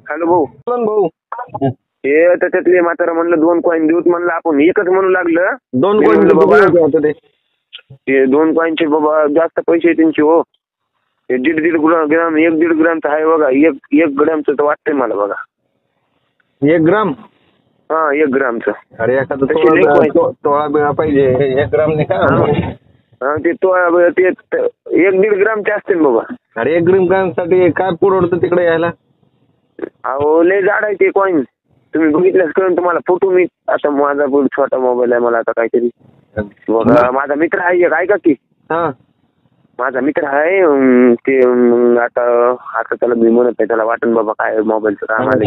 Hello भाऊ. भाऊ हे त्याच्यातले म्हातारा म्हणलं 2 कॉईन देऊत म्हणलं, आपण एकच म्हणू लागलं. 2 कॉईन ते 2 कॉईनचे बाबा जास्त पैसे आहेत त्यांचे हो. 1.5 ग्राम 1.5 ग्रामचं आहे बघा. 1 ग्रामचं तर वाटतंय मला बघा. 1 ग्राम? हा 1 ग्रामचं. अरे एखादं तोळा बिळा पाहिजे. 1 ग्राम नाही काय ते तो ते 1.5 ग्रामचे असतील बाबा. अरे 1 ग्रामसाठी काय पुरवडतं तिकडे यायला? अहो लय जाड आहे ते कॉईन. तुम्ही बघितल्यास करून तुम्हाला फोटो मी आता माझा छोटा मोबाईल आहे मला आता काहीतरी माझा मित्र आहे एक ऐका की. माझा मित्र आहे ते आता त्याला मी म्हणत नाही, त्याला वाटण बाबा काय मोबाईलचं काम आलं.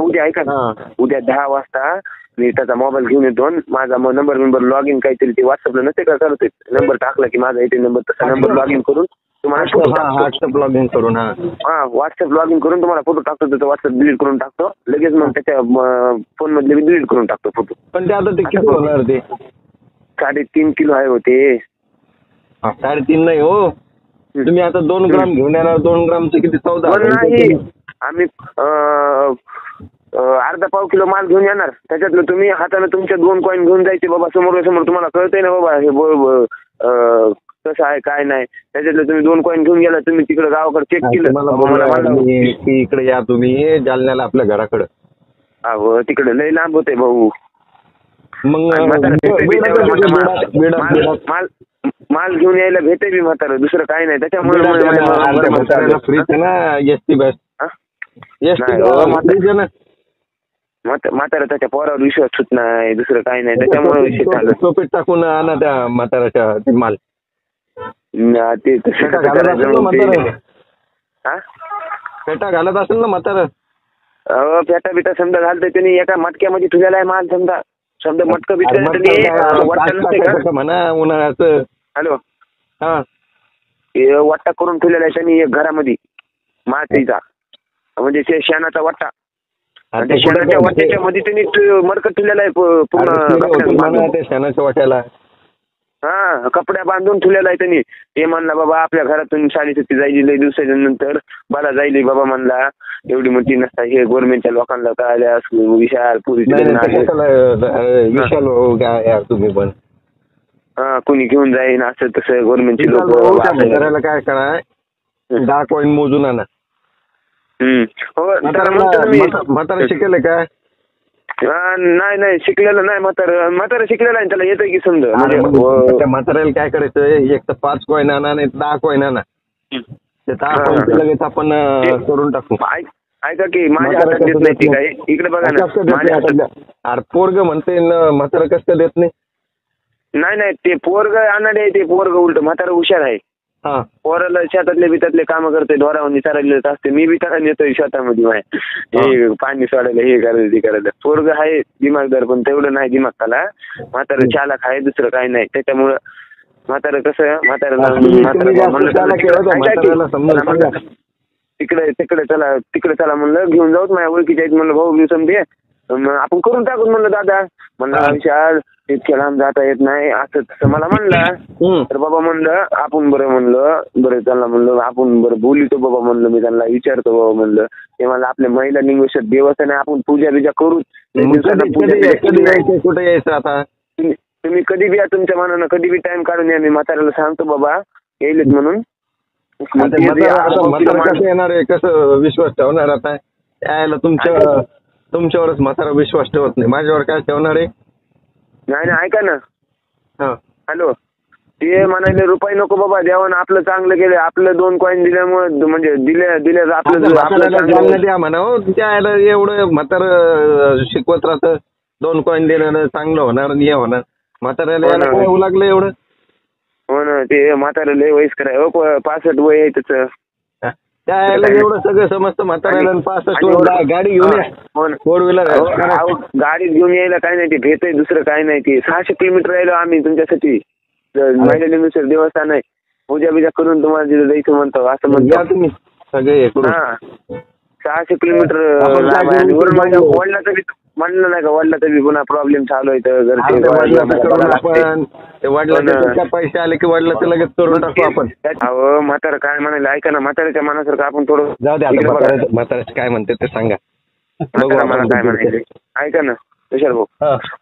उद्या ऐका ना उद्या 10 वाजता मी त्याचा मोबाईल घेऊन येतो. माझा नंबर लॉग इन काहीतरी ते व्हॉट्सअपला नसते का करत नंबर टाकला की माझा इथे नंबर तसा नंबर लॉग इन करून तुम्हाला व्हॉट्सअप लॉग इन करून व्हॉट्सअप लॉग इन करून तुम्हाला फोटो टाकतो. त्याचा व्हॉट्सअप डिलीट करून टाकतो लगेच. मग त्याच्या फोन मधले मी डिलीट करून टाकतो फोटो. पण ते आता ते किती होणार? ते 3.5 किलो आहे होते. 3.5 नाही हो. तुम्ही आता 2 ग्राम घेऊन येणार. 2 ग्रामचे किती? 14 नाही. आम्ही अर्धा पाव किलो माल घेऊन येणार. त्याच्यातलं तुम्ही हाताने तुमच्या 2 कॉईन घेऊन जायचे बाबा. समोर तुम्हाला कळतंय ना बाबा हे कसं आहे काय नाही. त्याच्यातलं तुम्ही 2 कॉईन घेऊन गेला. तुम्ही तिकडे गावाकडे चेक केलं की इकडे या तुम्ही जालन्याला आपल्या घराकडे. अहो तिकडे लय लांब होते भाऊ. मग माल घेऊन यायला भेटे बी म्हातारा. दुसरं काही नाही त्याच्यामुळे म्हातारा त्याच्या पोरावर विश्वास सुट नाही. दुसरं काही नाही त्याच्यामुळे विषय चालू. टोपीत टाकून आणा त्या म्हाताऱ्याच्या माल. ते फेटा घालत असेल ना म्हातारा? फेटा बिटा समजा घालतोय त्यांनी. एका मटक्यामध्ये ठेवलेला आहे माल समजा मटकं बिटकं म्हणा उन्हाळ्याचं. हॅलो हा वाटा करून ठेवलेला आहे त्यांनी एक घरामध्ये मातीचा, म्हणजे शेणाचा वाटा. शेणाच्या वाट्याच्या मध्ये त्यांनी मडकं ठेवलेला आहे पूर्ण शेणाच्या वाट्याला. हा कपड्या बांधून ठेवलेला आहे त्यांनी. ते म्हणला बाबा आपल्या घरातून साडेसती जायची लई दिवसाच्या नंतर मला जायली बाबा म्हणला. एवढी मोठी नसता हे गव्हर्नमेंटच्या लोकांना कळाल्या विशाल पुरी तुम्ही पण कुणी घेऊन जाईन असं तसं गव्हर्नमेंटचे लोक. काय करा 10 कॉईन मोजून आणा. हो म्हातारा शिकेल काय? नाही शिकलेलं नाही. म्हातारा शिकलेला आहे त्याला येतंय की समजा. म्हाताऱ्याला काय करायचं? एक तर 5 कॉईन आणा नाही 10 कॉईन आणा. ते 10 कॉईन लगेच आपण करून टाकू. ऐका की माझ्या हातात देत नाही ती काय. इकडे बघा ना. अरे पोरग म्हणते म्हातारा कसं देत नाही? नाही ते पोरग आणणार आहे. ते पोरग उलट म्हातारा हुशार आहे. पोराला शेतातले बितातले काम करते. ढोरावून चारायला असते. मी बी त्याला नेतोय शेतामध्ये. हे पाणी सोडायला हे करायला ते करायला. पोरग आहे दिमागदार पण तेवढं नाही दिमाग त्याला. म्हातारा चालाक आहे दुसरं काही नाही. त्याच्यामुळं म्हातारा कसं तिकडे चला म्हणलं घेऊन जाऊच. माझ्या ओळखीच्या आहेत म्हणलं भाऊ मी समजे आपण करून टाकू म्हणलं. दादा म्हणलं विशाल इतक्या लांब जाता येत नाही असं तसं मला म्हणलं. तर बाबा म्हणलं आपण बरं त्यांना म्हणलं आपण बरं बोलितो बाबा म्हणलं. मी त्यांना विचारतो बाबा म्हणलं. ते मला आपल्या महिला निवेशक देवस्थान आहे आपण पूजा बिजा करू. कुठे यायचं आता? तुम्ही कधी बी या तुमच्या मनानं कधी बी टाइम काढून या. मी म्हाताऱ्याला सांगतो बाबा येईलच म्हणून. कसं येणार आहे? कसं विश्वास ठेवणार आता? यायला तुमच्यावरच म्हातारा विश्वास ठेवत नाही. माझ्यावर काय ठेवणार आहे? नाही ऐका ना. हॅलो ते म्हणाले रुपये नको बाबा देवानं आपलं चांगलं केलं. आपलं 2 कॉईन दिल्यामुळे म्हणजे दिले आपलं द्या म्हणा. त्याला एवढं म्हातारं शिकवत राहतं. 2 कॉईन देणं चांगलं होणार हे होणार. म्हाताऱ्याला यायला काय होऊ लागलं एवढं? हो ना ते म्हातारा लय वयस्कर आहे. 65 वय आहे त्याचं. त्याला एवढं सगळं समजतं म्हाताऱ्याला. 65 गाडी घेऊन या 4 व्हीलर. गाडीत घेऊन यायला काय नाही. ते भेटय दुसरं काय नाही. ते 600 किलोमीटर राहिलो आम्ही तुमच्यासाठी. महिला निवेशक देवस्थान आहे. पूजा बिजा करून तुम्हाला तिथे जायचं म्हणतो असं म्हणतो तुम्ही सगळे. 600 किलोमीटर वरून माझ्या वडिलाचं म्हणलं नाही का वडिलाचा बी पुन्हा प्रॉब्लेम चालू आहे तर घरचे आपण ते वडिलांचे पैसे आले की वडिलाचं लगेच करून टाकू आपण. अहो म्हातारा काय म्हणाले ऐका ना, म्हाताऱ्याच्या मनासारखं आपण थोडं जाऊ द्या. म्हाताऱ्याचं काय म्हणते ते सांगा. म्हातारा मला काय म्हणायचे ऐका ना तुषार भाऊ,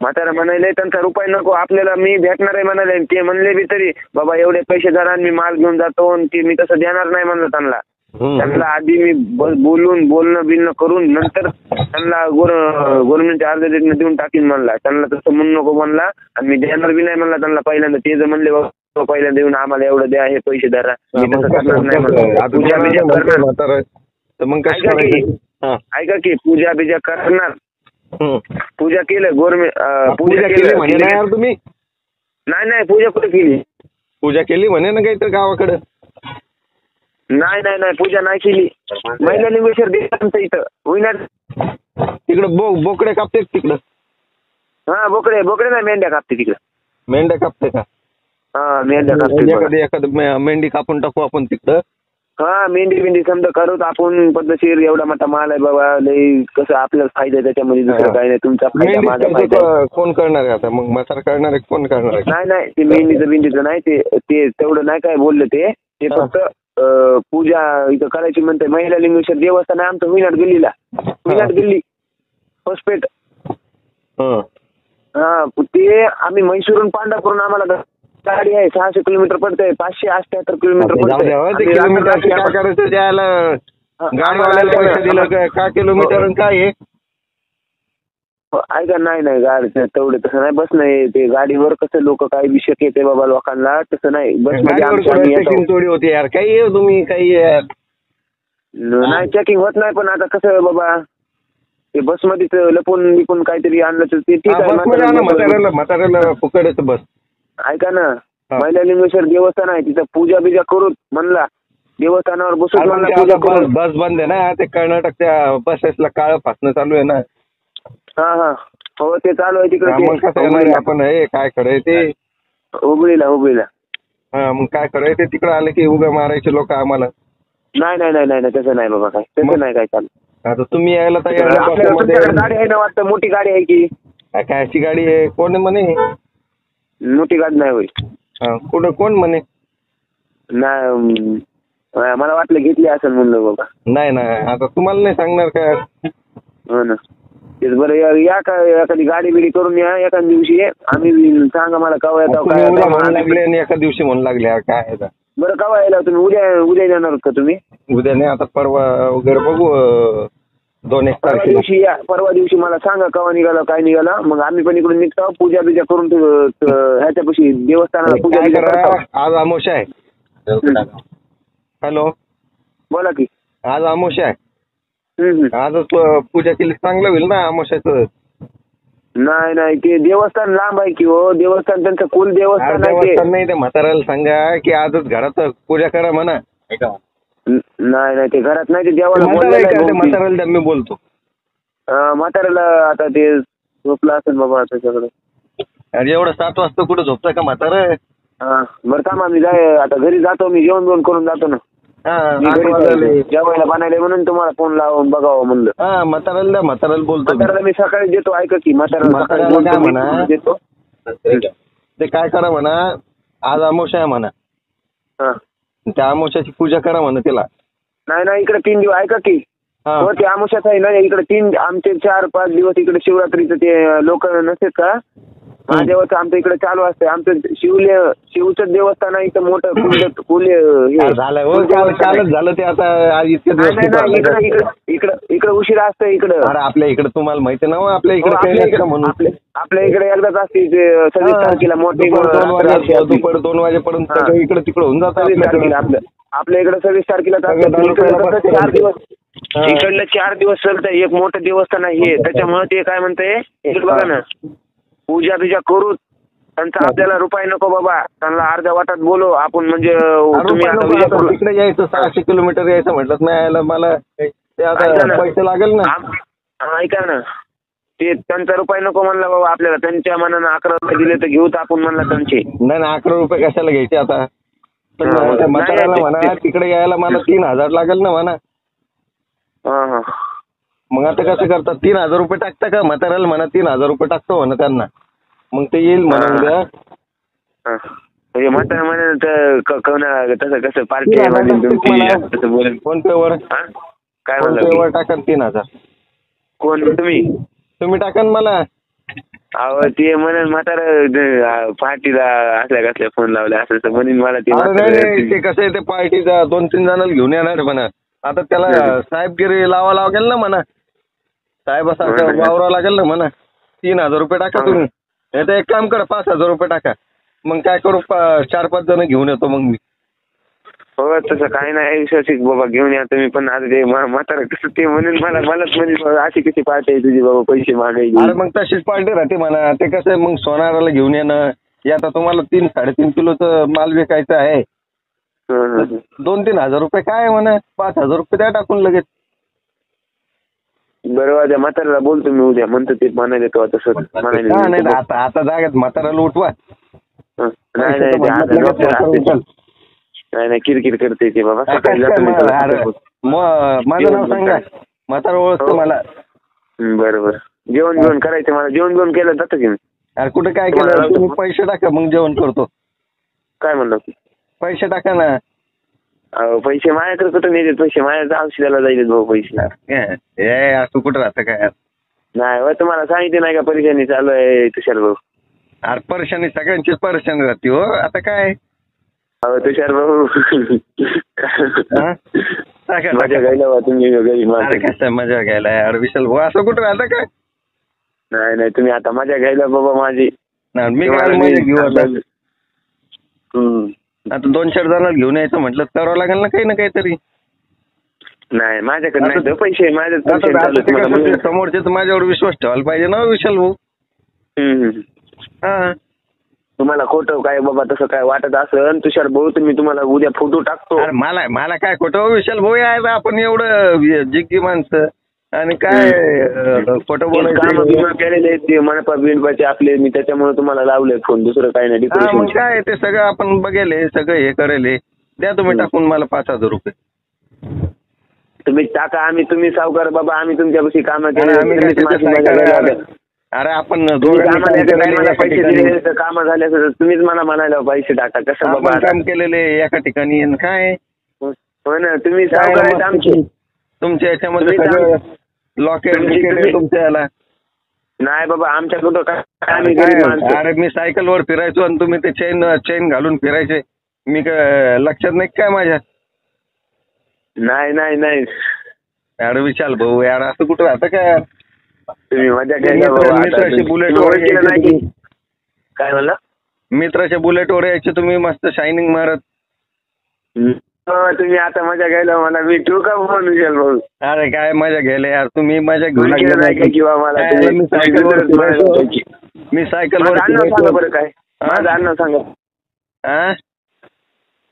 म्हातारा म्हणाले त्यांचा रुपये नको आपल्याला, मी भेटणार आहे म्हणाले. ते म्हणले बी तरी बाबा एवढे पैसे जरा मी माल घेऊन जातो ते मी तसं देणार नाही म्हणलं त्यांना. त्यांना आधी मी बोलणं बिलणं करून नंतर त्यांना गव्हर्नमेंटच्या अर्ज देऊन टाकीन म्हणला. त्यांना तसं म्हणू नको म्हणला आणि मी देणार बी नाही म्हणला त्यांना पहिल्यांदा. ते जर म्हणले बाबा पहिल्यांदा देऊन आम्हाला एवढं द्या हे पैसे धरा, मी तसं करणार नाही म्हणलं. पूजा बिजा करणार ऐका की पूजा बिजा करणार, पूजा केलं गव्हर्नमेंट पूजा केली म्हणे ना यार तुम्ही. नाही पूजा कुठे केली, पूजा केली म्हणे ना काहीतरी गावाकडे. नाही पूजा नाही केली. महिला लिंगेश्वर देवस्थानचं इथं होईनार तिकडं बोकडे कापते तिकडं. हा बोकडे नाही मेंढ्या कापते तिकडं. मेंढ्या कापते का? हा मेंढ्या कापते. एखादं मेंढी कापून टाकू आपण तिकडं. हा मेंढी समजा करू आपण पद्धतशीर. एवढा मोठा माल आहे बाबा, लई कसं आपल्याला फायदा आहे त्याच्यामध्ये, दुसरं काही नाही. तुमचा फायदा माझा फायदा. कोण करणार आहे आता मग म्हातारा करणार आहे कोण करणार आहे? नाही ते बिंडीचं नाही ते तेवढं नाही काय बोललं ते फक्त पूजा इथं करायची म्हणते. महिला लिंगेश्वर देवस्थान आहे आमचं हुईनाट गल्ली फर्स्ट पेठ. हा ते आम्ही म्हैसूरून पांढरपूरून आम्हाला गाडी आहे 600 किलोमीटर पडतंय, 578 किलोमीटर करायचं द्यायला गाडीवाल्याला पैसे दिलं का किलोमीटर काय आहे? ऐका नाही गाडी तेवढे तसं नाही. बस नाही ते गाडीवर कसं लोक काही विषय येते बाबा लोकांना, तसं नाही. बस मध्ये थोडी होती यार. काही तुम्ही काही नाही चेकिंग होत नाही. पण आता कसं बाबा ते बसमध्येच लपून बिपून काहीतरी आणलं तर ते ठीक आहे. म्हाताऱ्याला फुकटाचं बस. ऐका ना महिला लिंगेश्वर देवस्थान आहे तिथं पूजा बिजा करू म्हणला. देवस्थानावर बसून बस बंद आहे ना ते कर्नाटकच्या बसेसला काळं फासणं चालू आहे ना. हा हो ते चालू आहे तिकडे. आपण हे काय करायचं ते हुबळीला हा मग काय करायचं तिकडे आले की उगा मारायचे लोक आम्हाला. नाही तसं नाही बाबा, काय तसं नाही काय चालू. आता तुम्ही यायला तयार. गाडी आहे ना वाटतं, मोठी गाडी आहे की काय अशी गाडी आहे? कोण म्हणे मोठी गाडी नाही होईल. कुठं कोण म्हणे? नाही मला वाटलं घेतली असं म्हणलं बाबा. नाही आता तुम्हाला नाही सांगणार का? हो ना तेच बरं या का एखादी गाडी बिडी करून या एखाद्या दिवशी. आम्ही सांगा मला केव्हा येतो काय लागले आणि एका दिवशी म्हणून लागले काय. बरं केव्हा यायला तुम्ही? उद्या येणार का तुम्ही? उद्या नाही आता परवा वगैरे बघू. 2-1 परवा दिवशी या. परवा दिवशी मला सांगा केव्हा निघाला काय निघाला, मग आम्ही पण इकडून निघतो. पूजा बिजा करून ह्याच्यापाशी देवस्थानाला पूजा करा. आज अमावस्या आहे. हॅलो बोला की. आज अमावस्या आहे. आजच पूजा केली चांगलं होईल ना अमावस्याचं. नाही ते देवस्थान लांब आहे की हो. देवस्थान त्यांचं कुल देवस्थान आहे. नाही ते म्हाताऱ्याला सांगा की आजच घरात पूजा करा म्हणा. नाही ते घरात नाही. ते देवाला म्हाताऱ्याला मी बोलतो. म्हाताऱ्याला आता ते झोपला असेल बाबा त्याच्याकडे. अरे एवढं 7 वाजता कुठं झोपतंय का म्हातारं? बरं थांबा मी आता घरी जातो. मी जेवण करून जातो ना. जेवायला बनायला म्हणून तुम्हाला फोन लावून बघावं म्हणलं. म्हाताऱ्याला बोलतो. म्हाताऱ्याला मी सकाळी देतो. ऐका की म्हाताऱ्याला देतो. ते काय करा म्हणा, आज अमावस्या आहे म्हणा. त्या अमावस्याची पूजा करा म्हणा तिला. नाही इकडे 3 दिवस ऐका की. हो ते अमावस्याच आहे ना इकडे आमचे 4-5 दिवस इकडे शिवरात्रीचं ते लोक नसतात का महादेवाचं आमच्या इकडे चालू असतं. आमचं शिवचं देवस्थान आहे इथं मोठं झालं ते आता इकडे उशिरा असतं इकडं. अरे आपल्या इकडे तुम्हाला माहिती ना आपल्या इकडे म्हणून आपल्या इकडे एकदाच असते 26 तारखेला मोठी 2 वाजेपर्यंत इकडे तिकडे होऊन जातं. आपल्या इकडे 26 तारखेला 4 दिवस इकडलं 4 दिवस चालतं. एक मोठं देवस्थान आहे त्याच्यामुळे ते काय म्हणते बघा ना पूजा बिजा करू. त्यांचा आपल्याला रुपये नको बाबा. त्यांना अर्ध्या वाटात बोलू आपण. म्हणजे तिकडे यायचं 600 किलोमीटर यायचं म्हटलं नाही मला पैसे लागेल ना. ऐका ना ते त्यांचा रुपये नको म्हणला बाबा आपल्याला. त्यांच्या मनानं 11 रुपये दिले तर घेऊत आपण म्हणला त्यांचे. नाही 11 रुपये कशाला घ्यायचे आता? म्हणा तिकडे यायला मला 3000 लागेल ना म्हणा. मग आता कसं करतात 3,000 रुपये टाकता का म्हाताऱ्याला म्हणा 3,000 रुपये टाकतो म्हणा त्यांना मग ते येईल म्हणून द्या. म्हणजे म्हातारा म्हणेल तर तसं कसं पार्टी आहे म्हणेल तुमची तसं बोलेल. फोन पे वर काय फोन पे वर म्हणलं टाका 3,000. कोण तुम्ही टाका ना मला. अहो ते म्हणेल म्हातारा पार्टीला असल्या कसल्या फोन लावल्या असं तर म्हणेन मला ते नाही ते कसं आहे ते पार्टीचा 2-3 जणांना घेऊन येणार म्हणा. आता त्याला साहेबगिरी लावा लागेल ना म्हणा. साहेबासारखं वावरावं लागेल ना म्हणा. 3,000 रुपये टाका तुम्ही. नाही तर एक काम करा 5,000 रुपये टाका. मग काय करू 4-5 जण घेऊन येतो मग मी. हो तसं काही नाही विश्वासिक बाबा घेऊन या तुम्ही पण आता ते म्हातारा कसं ते म्हणेल मलाच म्हणेल अशी कशी पार्टी आहे तुझी बाबा पैसे मागायची. अरे मग तशीच पार्टी राहते म्हणा. ते कसं आहे मग सोनाराला घेऊन येणं हे आता तुम्हाला 3-3.5 किलोचं माल विकायचं आहे. 2-3 हजार रुपये काय म्हणा 5,000 रुपये द्या टाकून लगेच. बरोबर त्या म्हाताऱ्याला बोलतो मी उद्या म्हणतो ते म्हणायला तो तसं नाही आता जागेत म्हाताऱ्याला उठवा. नाही किरकिर करते ते बाबा. माझं नाव सांगा म्हातारा ओळखतो मला. बरोबर जेवण बिवण करायचं मला जेवण बिवण केलं जातं की मी. अरे कुठे काय केलं तुम्ही पैसे टाका मग जेवण करतो. काय म्हणलं पैसे टाका ना. अहो पैसे माझ्याकडे कुठं नेतात पैसे माझ्या औषधाला जाईल भाऊ पैसे. असं कुठं राहतं काय. नाही हो तुम्हाला सांगितलं नाही का परेशानी चालू आहे तुषार भाऊ. अरे परेशानी सगळ्यांचीच परेशानी राहते हो आता काय. अहो तुषार भाऊ मजा घ्यायला तुम्ही घरी कसं मजा घ्यायला यार विशाल भाऊ असं कुठं राहतं काय. नाही तुम्ही आता मजा घ्यायला बाबा माझी. मी काय मजा घेऊ आता 2-4 जणांना घेऊन यायचं म्हटलं करावं लागेल ना काही ना काहीतरी. नाही माझ्याकडे नाही पैसे माझ्या समोरचे तर माझ्यावर विश्वास ठेवायला पाहिजे ना विशाल भाऊ. हा तुम्हाला खोटं काय बाबा तसं काय वाटत असेल तुषार भाऊ तुम्ही तुम्हाला उद्या फोटो टाकतो. मला काय खोटं विशाल भाऊ आहे आपण एवढं जिग्गी माणसं आणि काय खोटं बोलायचं केलेले ते मनपा बिनपाचे आपले मी त्याच्यामुळे तुम्हाला लावले फोन दुसरं काही नाही. मग काय ते सगळं आपण बघेल सगळं हे करेल द्या तुम्ही टाकून मला 5,000 रुपये. तुम्ही टाका तुम्ही सावकार बाबा आम्ही तुमच्यापाशी कामं केले. अरे आपण पैसे दिले कामं झाले तुम्हीच मला म्हणायला पैसे टाका कसं बाबा काम केलेले एका ठिकाणी काय. हो ना तुम्ही सावकार आहेत आमचे. तुमच्या याच्यामध्ये लॉकेट तुमच्या याला नाही बाबा आमच्या कुठं काय. अरे मी सायकलवर फिरायचो आणि तुम्ही ते चेन घालून फिरायचे मी लक्षात नाही काय माझ्या. नाही अरे विशाल भाऊ यार असं कुठं राहतं काय. तुम्ही मजा घ्यायला मित्राचे बुलेटवर काय म्हणला मित्राच्या बुलेटवर यायचे तुम्ही मस्त शायनिंग मारत. तुम्ही आता मजा घ्यायला मला मी ठेवू का फोन विशाल भाऊ. अरे काय मजा घ्यायला यार तुम्ही मजा घेऊन किंवा मला मी सायकलवर सांगा बरं काय माझं अन्न सांगा.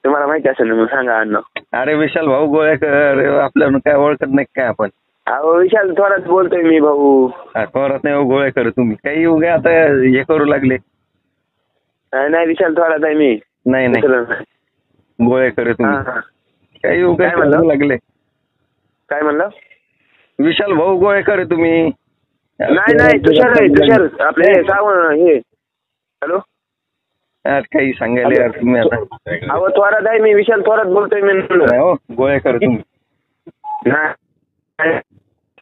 तुम्हाला माहिती असेल ना मग सांगा अन्न. अरे विशाल भाऊ गोळेकर आपल्याला काय ओळखत नाही काय आपण. अहो विशाल थोरात बोलतोय मी भाऊ. थोरात नाही गोळेकर तुम्ही काही उगा आता हे करू लागले. नाही विशाल थोरात आहे मी. नाही गोळेकर तुम्ही काही उगा लागले. काय म्हणलं विशाल भाऊ गोळेकर तुम्ही. नाही तुषार आपले सावंत हे. हॅलो काही सांगायला यार तुम्ही आता. अहो थोरात आहे मी विशाल थोरात बोलतोय मी. हो गोळेकर तुम्ही. नाही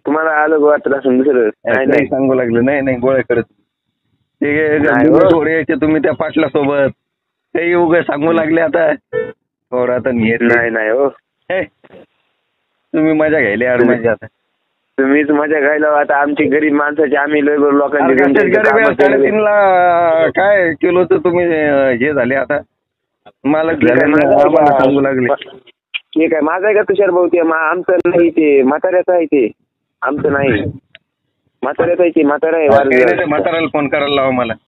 तुम्हाला आलं वाटत असं दुसरं नाही सांगू लागलं. नाही गोळेकर ते थोडे यायचे तुम्ही त्या पाटला सोबत काही उगा सांगू लागले आता. थोडं आता नाही हो तुम्ही मजा घ्यायला यार माझ्या आता. तुम्हीच मजा घ्यायला आता आमची गरीब माणसाची आम्ही लोकांची 3.5 काय किलोचं तुम्ही हे झाले आता मालक सांगू लागले. ठीक आहे माझं आहे का तुषार भाऊ. ते आमचं नाही ते म्हाताऱ्याचं आहे ते आमचं नाही. म्हाताऱ्याचं आहे ते म्हातारा आहे. म्हाताऱ्याला फोन करायला लावा मला.